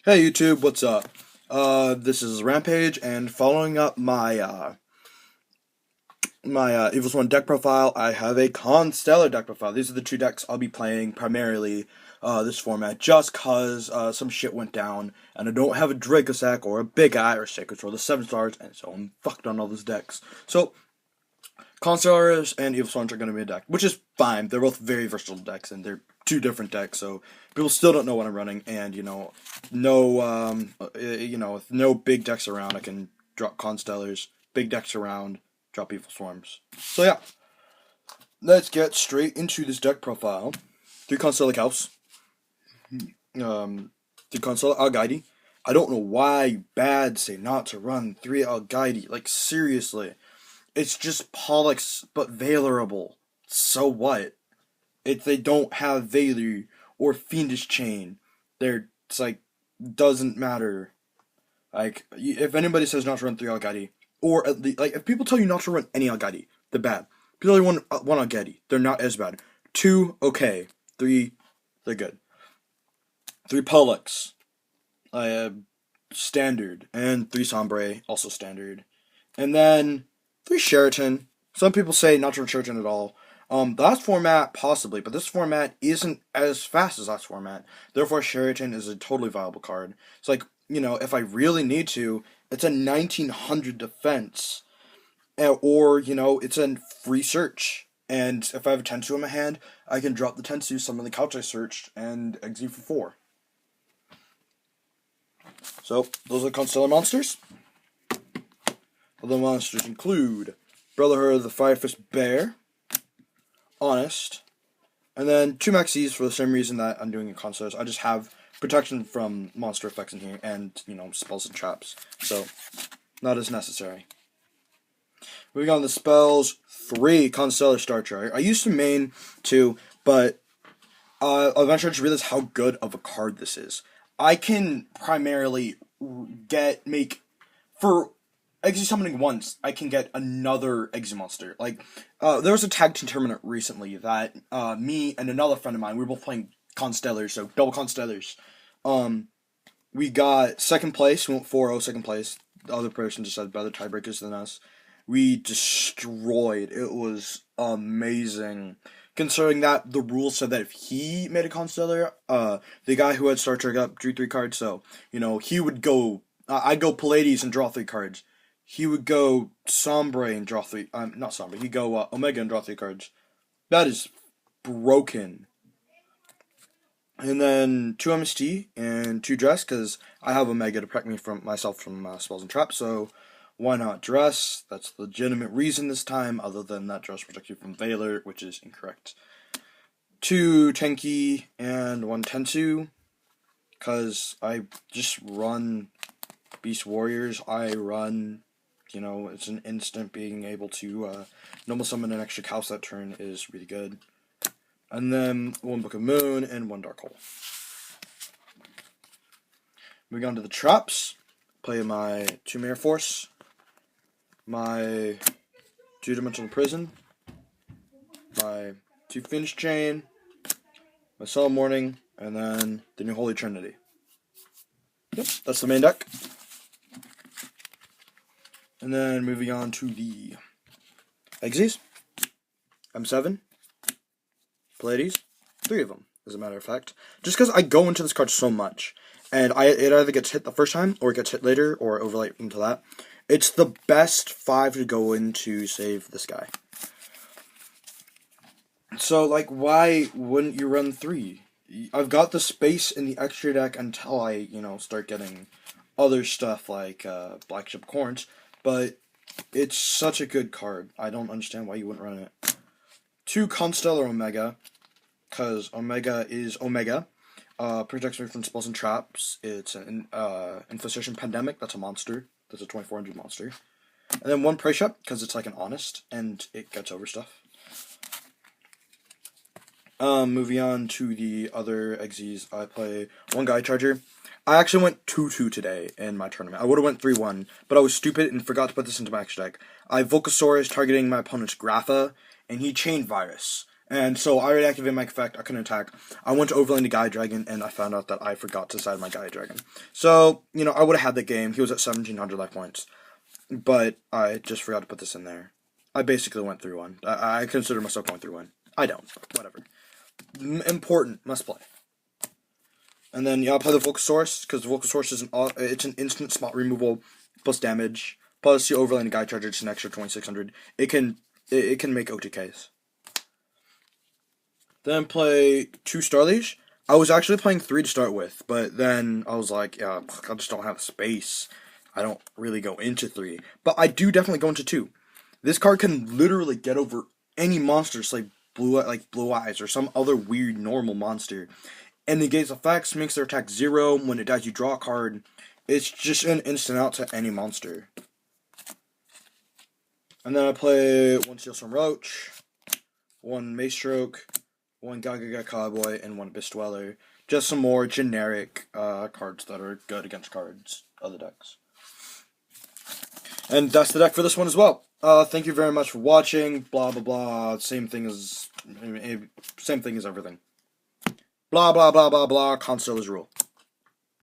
Hey YouTube, what's up? This is Rampage, and following up my Evil Swan deck profile, I have a Constellar deck profile. These are the two decks I'll be playing primarily this format, just cause some shit went down, and I don't have a Dracosack or a Big Eye or Sacred Sword, the 7 stars, and so I'm fucked on all those decks. So Constellars and Evil Swans are going to be a deck, which is fine. They're both very versatile decks, and they're two different decks, so people still don't know what I'm running. And if no big decks around, I can drop Constellars. Big decks around, drop Evil Swarms. So yeah, let's get straight into this deck profile. 3 Constellar Cows. Um, 3 Constellar Algaidi. I don't know why bad say not to run 3 Algaidi. Like seriously. It's just Pollux, but Valorable. So what? If they don't have Valor or Fiendish Chain, it's like, doesn't matter. Like, if anybody says not to run 3 Algaidi, or at least, like, if people tell you not to run any Algaidi, they're bad. People only one Algaidi, they're not as bad. 2, okay. 3, they're good. 3 Pollux, standard. And 3 Sombre, also standard. And then 3 Sheraton. Some people say not to run Sheraton at all. The last format, possibly, but this format isn't as fast as last format. Therefore, Sheraton is a totally viable card. It's like, if I really need to, it's a 1900 defense. Or, it's a free search. And if I have a Tensu in my hand, I can drop the Tensu, summon the couch I searched, and exit for 4. So, those are the Constellar monsters. Other monsters include Brotherhood of the Firefist Bear, Honest, and then 2 Maxis for the same reason that I'm doing in Constellars. I just have protection from monster effects in here and, spells and traps. So, not as necessary. Moving on to the spells, 3 Constellar Star Charger. I used to main 2, but eventually I just realized how good of a card this is. I can primarily for Exy summoning once, I can get another Exy monster. Like, there was a tag team tournament recently that me and another friend of mine, we were both playing Constellars, so double Constellars. We got second place, we went 4-0 second place. The other person just had better tiebreakers than us. We destroyed. It was amazing. Considering that the rules said that if he made a Constellar, the guy who had Star Trek up drew 3 cards, so, he would go, I'd go Pallades and draw 3 cards. He would go Sombre and draw 3, not Sombre, he'd go Omega and draw 3 cards. That is broken. And then 2 MST and 2 Dress, because I have Omega to protect me from myself from spells and traps, so why not Dress? That's the legitimate reason this time, other than that Dress protects you from Valor, which is incorrect. 2 Tenki and 1 Tensu, because I just run Beast Warriors. I run, it's an instant. Being able to normal summon an extra house that turn is really good. And then 1 Book of Moon and 1 Dark Hole. Moving on to the traps, play my 2 Mirror Force, my 2-Dimensional Prison, my 2 Fiendish Chain, my Solemn Warning, and then the New Holy Trinity. Yep, that's the main deck. And then moving on to the Exes. M7. Pallades. 3 of them, as a matter of fact. Just because I go into this card so much, and it either gets hit the first time, or it gets hit later, or overlay into that. It's the best 5 to go in to save this guy. So, like, why wouldn't you run 3? I've got the space in the extra deck until I, start getting other stuff like Black Ship Corns, but it's such a good card. I don't understand why you wouldn't run it. 2 Constellar Omega, because Omega is Omega. Protects me from spells and traps. It's an Infestation Pandemic, that's a monster. That's a 2400 monster. And then 1 Prey Shop, because it's like an Honest, and it gets over stuff. Moving on to the other Exes, I play 1 Guy Charger. I actually went 2-2 today in my tournament. I would have went 3-1, but I was stupid and forgot to put this into my extra deck. I Volcasaurus targeting my opponent's Grapha, and he chained Virus. And so I already activated my effect, I couldn't attack. I went to overland the Gaia Dragon, and I found out that I forgot to side my Gaia Dragon. So, I would have had the game. He was at 1,700 life points. But I just forgot to put this in there. I basically went through one. I consider myself going through one. I don't. Whatever. Important. Must play. And then, I'll play the Volcasaurus, because the Volcasaurus is it's an instant spot removal, plus damage, plus the overland Gaia Charger, just an extra 2,600. It can make OTKs. Then play 2 Starliege. I was actually playing 3 to start with, but then I was like, yeah, I just don't have space. I don't really go into 3. But I do definitely go into 2. This card can literally get over any monster, like Blue Eyes or some other weird normal monster. And negates effects, makes their attack 0. When it dies, you draw a card. It's just an instant out to any monster. And then I play 1 Steelstorm Roach, 1 Maestroke, 1 Gaga Cowboy, and 1 Abyss Dweller. Just some more generic cards that are good against other decks. And that's the deck for this one as well. Thank you very much for watching. Blah blah blah. Same thing as everything. Blah blah blah blah blah. Constellar's rule.